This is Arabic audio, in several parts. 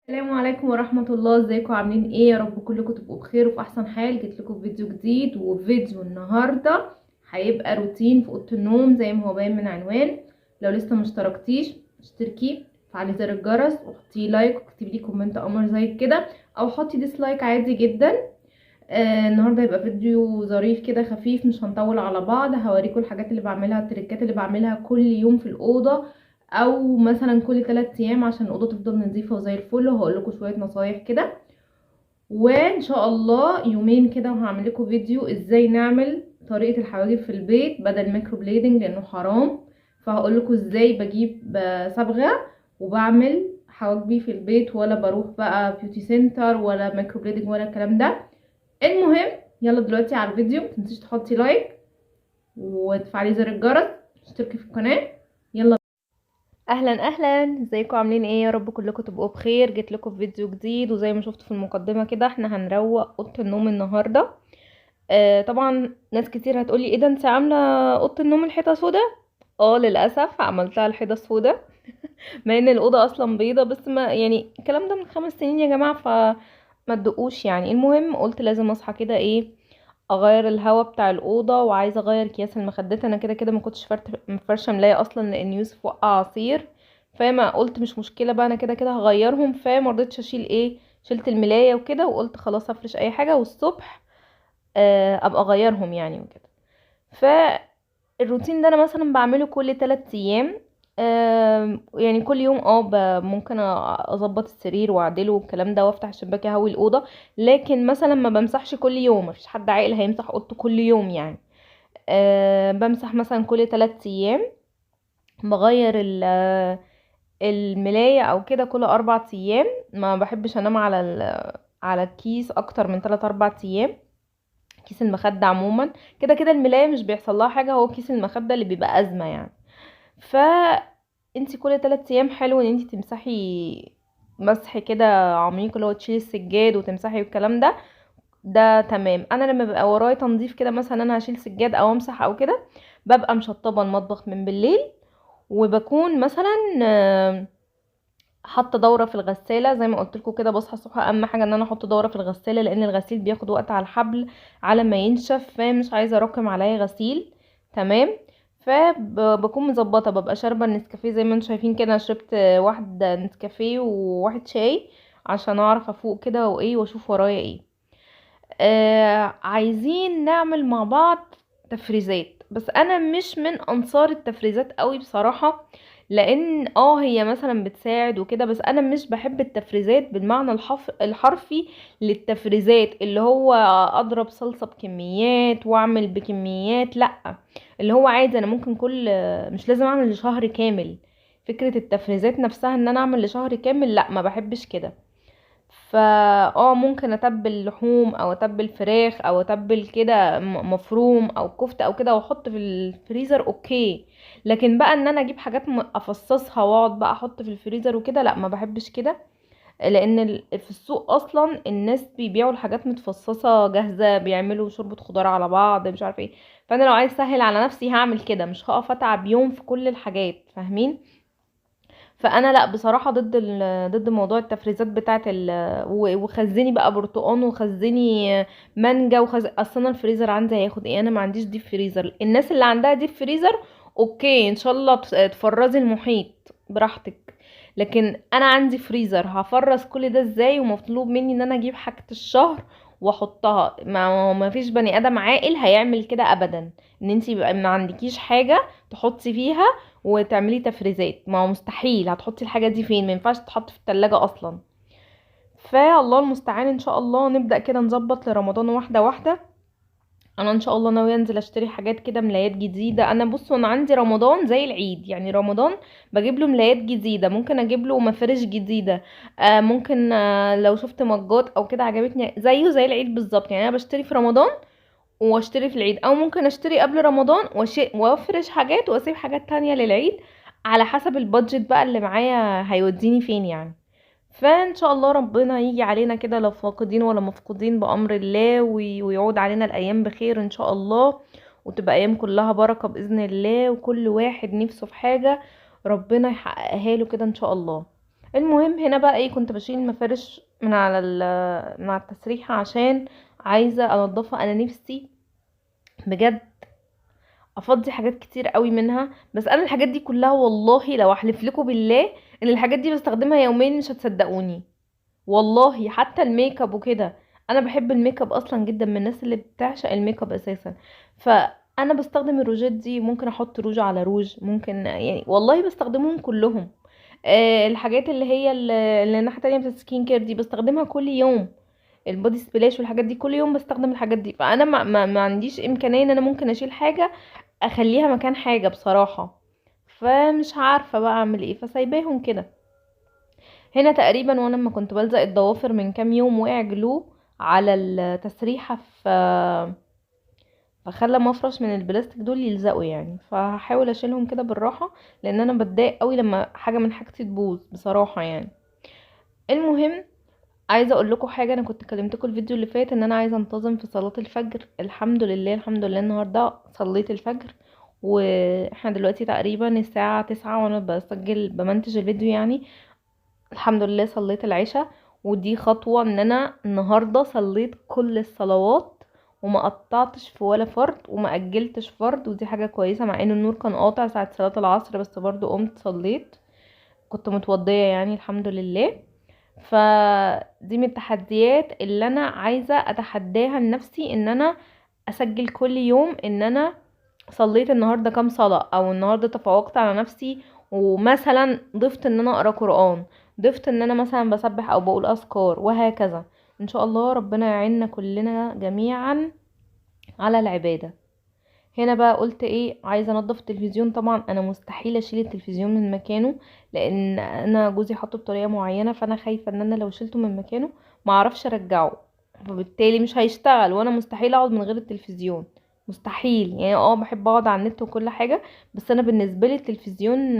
السلام عليكم ورحمة الله. ازيكم عاملين ايه؟ يا رب كلكم تبقوا بخير وفي احسن حال. جيت لكم فيديو جديد، وفيديو النهاردة هيبقى روتين في اوضة النوم زي ما هو باين من عنوان. لو لسه مشتركتيش اشتركي، فعلي زر الجرس وحطي لايك واكتبي لي كومنت قمر زي كده، او حطي ديسلايك عادي جدا. النهارده هيبقى فيديو ظريف كده خفيف، مش هنطول على بعض. هوريكم الحاجات اللي بعملها، التريكات اللي بعملها كل يوم في الاوضه، او مثلا كل 3 ايام عشان الاوضه تفضل نظيفه وزي الفل. وهقول لكم شويه نصايح كده، وان شاء الله يومين كده وهعمل لكم فيديو ازاي نعمل طريقه الحواجب في البيت بدل ميكرو بليدنج لانه حرام. فهقول لكم ازاي بجيب صبغه وبعمل حواجبي في البيت، ولا بروح بقى بيوتي سنتر ولا ميكرو بليدنج ولا الكلام ده. المهم، يلا دلوقتي على الفيديو. متنسيش تحطي لايك وتفعلي زر الجرس، تشتركي في القناه. يلا. اهلا اهلا، ازيكم عاملين ايه؟ يا رب كلكم تبقوا بخير. جيت لكم في فيديو جديد، وزي ما شفتوا في المقدمه كده احنا هنروق اوضه النوم النهارده. طبعا ناس كتير هتقولي ايه ده انت عامله اوضه النوم الحيطه سودا؟ اه للاسف عملتها الحيطه سودا مع ان الاوضه اصلا بيضه، بس ما يعني الكلام ده من 5 سنين يا جماعه، فما تدقوش يعني. المهم قلت لازم اصحى كده ايه، اغير الهوا بتاع الاوضه، وعايزه اغير اكياس المخدات. انا كده كده ما كنتش فرشه ملايه اصلا لان يوسف وقع عصير، فما قلت مش مشكله بقى، انا كده كده هغيرهم. فما رضيتش اشيل ايه، شلت الملايه وكده، وقلت خلاص افرش اي حاجه والصبح ابقى اغيرهم يعني وكده. فالروتين ده انا مثلا بعمله كل 3 ايام. يعني كل يوم ممكن اظبط السرير واعدله والكلام ده، وافتح الشباك اهوي الاوضه. لكن مثلا ما بمسحش كل يوم، مفيش حد عاقل هيمسح اوضته كل يوم يعني. بمسح مثلا كل 3 ايام. بغير الملاية او كده كل 4 ايام. ما بحبش انام على الكيس اكتر من 3 4 ايام. كيس المخدة عموما كده كده الملاية مش بيحصل لها حاجة، هو كيس المخدة اللي بيبقى ازمة يعني. ف انتي كل 3 ايام حلو ان انتي تمسحي مسح كده عميق، اللي هو تشيلي السجاد وتمسحي والكلام ده. ده تمام. انا لما بيبقى ورايا تنظيف كده، مثلا انا هشيل سجاد او امسح او كده، ببقى مشطبه المطبخ من بالليل، وبكون مثلا حاطه دوره في الغساله زي ما قلت لكم كده. بصحى الصبح اهم حاجه ان انا احط دوره في الغساله، لان الغسيل بياخد وقت على الحبل على ما ينشف، فمش عايزه اراكم عليا غسيل. تمام. فبكون مظبطه، ببقى شاربه النسكافيه زي ما انتم شايفين كده. انا شربت واحد نسكافيه وواحد شاي عشان اعرف افوق كده وايه واشوف ورايا ايه. عايزين نعمل مع بعض تفريزات، بس انا مش من انصار التفريزات قوي بصراحة. لان هي مثلا بتساعد وكده، بس انا مش بحب التفريزات بالمعنى الحرفي للتفريزات، اللي هو اضرب صلصة بكميات واعمل بكميات. لا، اللي هو عادي انا ممكن مش لازم اعمل لشهر كامل. فكرة التفريزات نفسها ان انا اعمل لشهر كامل، لا ما بحبش كده. فا ممكن اتبل لحوم او اتبل فراخ او اتبل كده مفروم او كفتة او كده واحط في الفريزر، اوكي. لكن بقى ان انا اجيب حاجات افصصها واقعد بقى احط في الفريزر وكده، لا ما بحبش كده. لان في السوق اصلا الناس بيبيعوا الحاجات متفصصة جاهزة، بيعملوا شوربة خضار على بعض مش عارفه ايه. فانا لو عايز اسهل على نفسي هعمل كده، مش هقف اتعب يوم في كل الحاجات، فاهمين؟ فانا لا بصراحه ضد موضوع التفريزات بتاعه وخزني بقى برتقان وخزني مانجا اصلا أنا الفريزر عندي هياخد ايه؟ انا ما عنديش ديب فريزر. الناس اللي عندها ديب فريزر اوكي، ان شاء الله تفرزي المحيط براحتك. لكن انا عندي فريزر، هفرز كل ده ازاي؟ ومطلوب مني ان انا اجيب حاجه الشهر واحطها. ما فيش بني ادم عاقل هيعمل كده ابدا، ان انتي يبقى ما عندكيش حاجه تحطي فيها وتعملي تفريزات. ما هو مستحيل، هتحطي الحاجة دي فين؟ ما ينفعش تتحط في التلاجة اصلا. فالله المستعان. ان شاء الله نبدأ كده نظبط لرمضان واحدة واحدة. انا ان شاء الله ناوية انزل اشتري حاجات كده، ملايات جديدة. انا بصوا انا عندي رمضان زي العيد يعني. رمضان بجيب له ملايات جديدة، ممكن اجيب له مفارش جديدة. ممكن لو شفت مجات او كده عجبتني زيه زي العيد بالظبط يعني. انا بشتري في رمضان واشتري في العيد، او ممكن اشتري قبل رمضان وافرش حاجات واسيب حاجات تانية للعيد، على حسب البادجت بقى اللي معايا هيوديني فين يعني. فان شاء الله ربنا يجي علينا كده، لا فاقدين ولا مفقودين بامر الله، ويعود علينا الايام بخير ان شاء الله، وتبقى ايام كلها بركة باذن الله، وكل واحد نفسه في حاجة ربنا يحققها له كده ان شاء الله. المهم هنا بقى ايه، كنت بشيل المفارش من على من على التسريحة عشان عايزة انضفها. انا نفسي بجد افضي حاجات كتير قوي منها، بس انا الحاجات دي كلها والله لو احلف لكم بالله ان الحاجات دي بستخدمها يوميا مش هتصدقوني. والله حتى الميك اب وكده، انا بحب الميك اب اصلا جدا، من الناس اللي بتعشق الميك اب اساسا. فانا بستخدم الروجات دي، ممكن احط روج على روج، ممكن يعني والله بستخدمهم كلهم. الحاجات اللي هي اللي الناحيه التانية بتاعت السكين كير دي بستخدمها كل يوم. البودي سبلاش والحاجات دي كل يوم بستخدم الحاجات دي. فانا ما عنديش امكانيه ان انا ممكن اشيل حاجه اخليها مكان حاجه بصراحه. فمش عارفه بقى اعمل ايه، فسايباهم كده. هنا تقريبا وانا لما كنت بلزق الضوافر من كام يوم وقع جلو على التسريحه، فخلى مفرش من البلاستيك دول يلزقوا يعني. فهحاول اشيلهم كده بالراحه، لان انا بتضايق قوي لما حاجه من حاجتي تبوظ بصراحه يعني. المهم، عايزه اقول لكم حاجه. انا كنت كلمتكم الفيديو اللي فات ان انا عايزه انتظم في صلاه الفجر. الحمد لله الحمد لله النهارده صليت الفجر. واحنا دلوقتي تقريبا الساعه 9 وانا بسجل بمنتج الفيديو يعني. الحمد لله صليت العشاء. ودي خطوه ان انا النهارده صليت كل الصلوات، وما قطعتش في ولا فرض وما اجلتش فرض. ودي حاجه كويسه، مع ان النور كان قاطع ساعه صلاه العصر، بس برضو قمت صليت. كنت متوضيه يعني الحمد لله. فدي من التحديات اللي انا عايزة اتحداها لنفسي، ان انا اسجل كل يوم ان انا صليت النهاردة كام صلاة، او النهاردة تفوقت على نفسي ومثلا ضفت ان انا اقرا قرآن، ضفت ان انا مثلا بسبح او بقول اذكار، وهكذا. ان شاء الله ربنا يعيننا كلنا جميعا على العبادة. هنا بقى قلت ايه، عايزه انضف التلفزيون. طبعا انا مستحيل اشيل التلفزيون من مكانه، لان انا جوزي حاطه بطريقه معينه، فانا خايفه ان انا لو شلته من مكانه ما اعرفش ارجعه، فبالتالي مش هيشتغل. وانا مستحيل اقعد من غير التلفزيون، مستحيل يعني. بحب اقعد على النت وكل حاجه، بس انا بالنسبه لي التلفزيون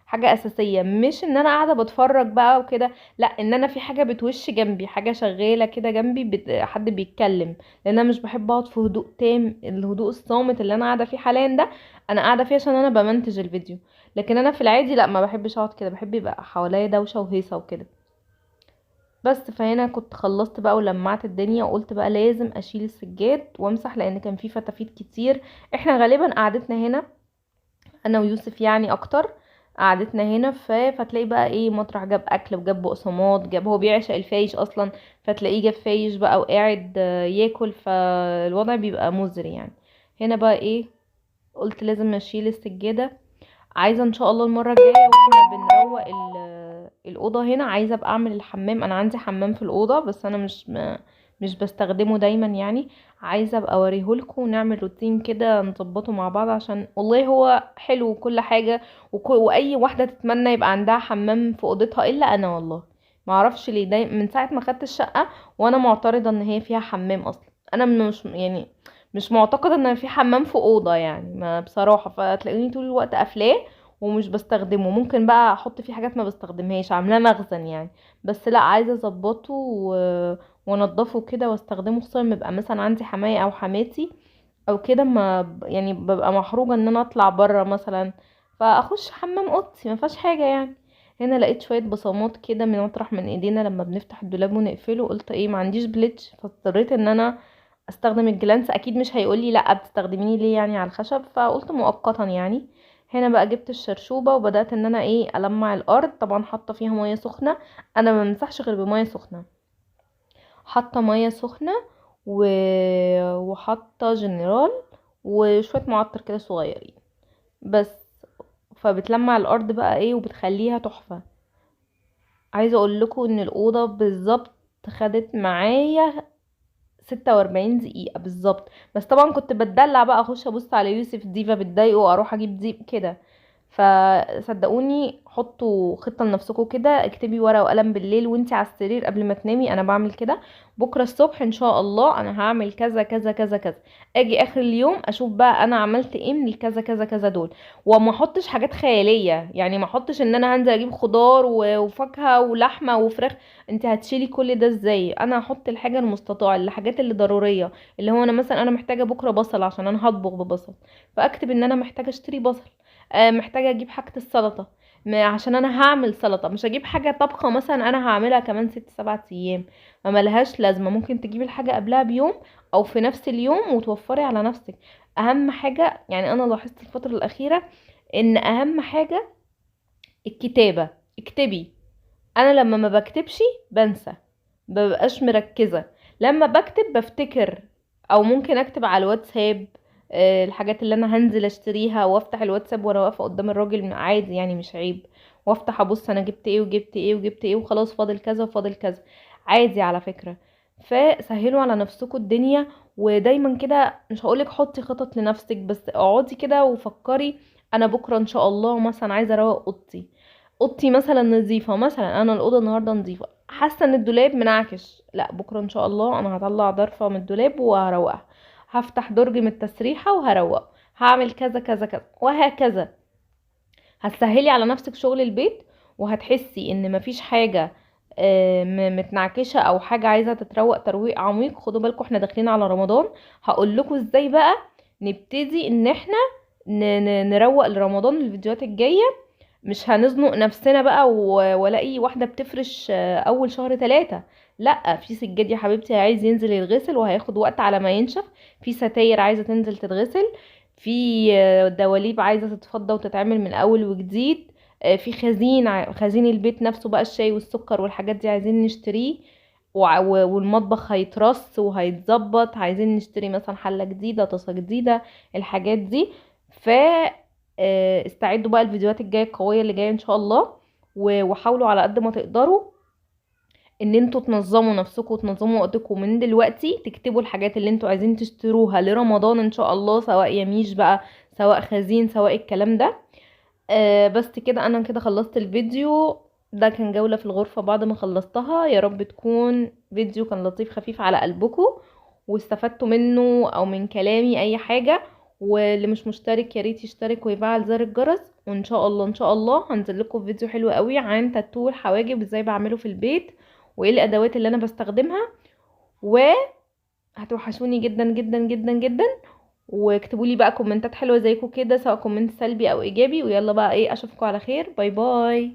حاجه اساسيه. مش ان انا قاعده بتفرج بقى وكده، لا، ان انا في حاجه بتوش جنبي، حاجه شغاله كده جنبي، حد بيتكلم. لان انا مش بحب اقعد في هدوء تام. الهدوء الصامت اللي انا قاعده فيه حاليا ده انا قاعده فيه عشان انا بمنتج الفيديو. لكن انا في العادي لا، ما بحبش اقعد كده، بحب يبقى حواليا دوشه وهيصه وكده. بس فهنا كنت خلصت بقى ولمعت الدنيا، وقلت بقى لازم اشيل السجاد وامسح، لان كان في فتافيت كتير. احنا غالبا قعدتنا هنا انا ويوسف يعني اكتر، قعدتنا هنا. فتلاقي بقى ايه، مطرح جاب اكل، جاب بقسماط، جاب، هو بيعشق الفايش اصلا، فتلاقيه جاب فايش بقى وقاعد ياكل. فالوضع بيبقى مزري يعني. هنا بقى ايه، قلت لازم اشيل السجادة. عايزة ان شاء الله المرة الجاية واحنا بنروق الأوضة هنا، عايزة ابقى اعمل الحمام. انا عندي حمام في الأوضة، بس انا مش بستخدمه دايما يعني. عايزة ابقى اوريهولكم ونعمل روتين كده نظبطه مع بعض، عشان والله هو حلو وكل حاجة. واي واحدة تتمنى يبقى عندها حمام في اوضتها، الا انا والله ما اعرفش ليه. من ساعة ما خدت الشقة وانا معترضة ان هي فيها حمام اصلا. انا مش يعني مش معتقدة ان في حمام في اوضة يعني، ما بصراحة. فتلاقوني طول الوقت قافلاه ومش بستخدمه. ممكن بقى احط فيه حاجات ما بستخدمهاش، عاملاه مخزن يعني. بس لا، عايزة اظبطه وانضفه كده واستخدمه، خصوصا لما يبقى مثلا عندي حماية او حماتي او كده. ما يعني ببقى محروجة ان انا اطلع بره مثلا، فاخش حمام اوضتي ما فيهاش حاجة يعني. هنا لقيت شوية بصمات كده من مطرح من ايدينا لما بنفتح الدولاب ونقفله. قلت ايه، ما عنديش بليتش، فاضطريت ان انا استخدم الجلانس. اكيد مش هيقولي لا بتستخدميني ليه يعني على الخشب، فقلت مؤقتا يعني. هنا بقى جبت الشرشوبة وبدأت ان انا ايه المع الارض. طبعا حاطة فيها مية سخنة، انا ما بمسحش غير بمية سخنة. حاطة مية سخنة و... وحاطة جنرال وشوية معطر كده صغيرين بس. فبتلمع الارض بقى ايه وبتخليها تحفة. عايزة اقول لكم ان الاوضة بالظبط خدت معايا 46 دقيقة بالظبط. بس طبعا كنت بتدلع بقى، اخش ابص على يوسف ديفا بتضايقه، اروح اجيب ديب كده. فصدقوني، حطوا خطة لنفسكم كده، اكتبي ورقة وقلم بالليل وانتي على السرير قبل ما تنامي. انا بعمل كده. بكرة الصبح ان شاء الله انا هعمل كذا كذا كذا كذا. اجي اخر اليوم اشوف بقى انا عملت ايه من الكذا كذا كذا دول. وما احطش حاجات خيالية يعني، ما احطش ان انا هنزل اجيب خضار وفاكهة ولحمة وفراخ. انت هتشيلي كل ده ازاي؟ انا هحط الحاجه المستطاعه، الحاجات اللي ضروريه. اللي هو انا مثلا انا محتاجه بكره بصل عشان انا هطبخ ببصل، فاكتب ان انا محتاجه اشتري بصل. محتاجه اجيب حاجه السلطه. عشان انا هعمل سلطة، مش هجيب حاجة طبخة مثلا انا هعملها كمان 6 7 ايام، ما ملهاش لازمة. ممكن تجيبي الحاجة قبلها بيوم او في نفس اليوم وتوفري على نفسك. اهم حاجة يعني انا لاحظت الفترة الاخيرة ان اهم حاجة الكتابة. اكتبي. انا لما ما بكتبش بنسى، مببقاش مركزة. لما بكتب بفتكر، او ممكن اكتب على الواتساب الحاجات اللي انا هنزل اشتريها، وافتح الواتساب وانا واقفة قدام الراجل عادي يعني مش عيب، وافتح ابص انا جبت ايه وجبت ايه وجبت ايه وخلاص فاضل كذا وفاضل كذا، عادي على فكرة. فسهلوا على نفسكم الدنيا. ودايما كده مش هقولك حطي خطط لنفسك، بس اقعدي كده وفكري. انا بكرة ان شاء الله مثلا عايزة اروق اوضتي، اوضتي مثلا نظيفه، مثلا انا الاوضه النهارده نظيفه، حاسه ان الدولاب منعكش، لا بكره ان شاء الله انا هطلع ضرفه من الدولاب وهروقها، هفتح درج من التسريحه وهروقه، هعمل كذا كذا كذا وهكذا. هتسهلي على نفسك شغل البيت، وهتحسي ان مفيش حاجه متنعكشه او حاجه عايزه تتروق ترويق عميق. خدوا بالكم احنا داخلين على رمضان، هقول لكم ازاي بقى نبتدي ان احنا نروق لرمضان الفيديوهات الجايه. مش هنزنق نفسنا بقى والاقي واحدة بتفرش اول شهر 3. لا، في سجاد يا حبيبتي عايز ينزل يتغسل وهياخد وقت على ما ينشف، في ستاير عايزة تنزل تتغسل، في دواليب عايزة تتفضى وتتعمل من اول وجديد، في خزين خزين البيت نفسه بقى الشاي والسكر والحاجات دي عايزين نشتريه، والمطبخ هيترص وهيتظبط، عايزين نشتري مثلا حلة جديدة طاسة جديدة، الحاجات دي. ف استعدوا بقى الفيديوهات الجايه القويه اللي جايه ان شاء الله، وحاولوا على قد ما تقدروا ان انتوا تنظموا نفسكم وتنظموا وقتكم من دلوقتي، تكتبوا الحاجات اللي انتوا عايزين تشتروها لرمضان ان شاء الله، سواء يميش بقى، سواء خزين، سواء الكلام ده. بس كده انا كده خلصت الفيديو. ده كان جولة في الغرفة بعد ما خلصتها. يا رب تكون فيديو كان لطيف خفيف على قلبكم واستفدتوا منه او من كلامي اي حاجة. واللي مش مشترك يا ريت يشترك ويفعل زر الجرس. وان شاء الله ان شاء الله هنزل لكم فيديو حلو قوي عن تاتو الحواجب ازاي بعمله في البيت، وايه الادوات اللي انا بستخدمها. وهتوحشوني جدا جدا جدا جدا. واكتبوا لي بقى كومنتات حلوة زيكم كده، سواء كومنت سلبي او ايجابي. ويلا بقى ايه، اشوفكم على خير، باي باي.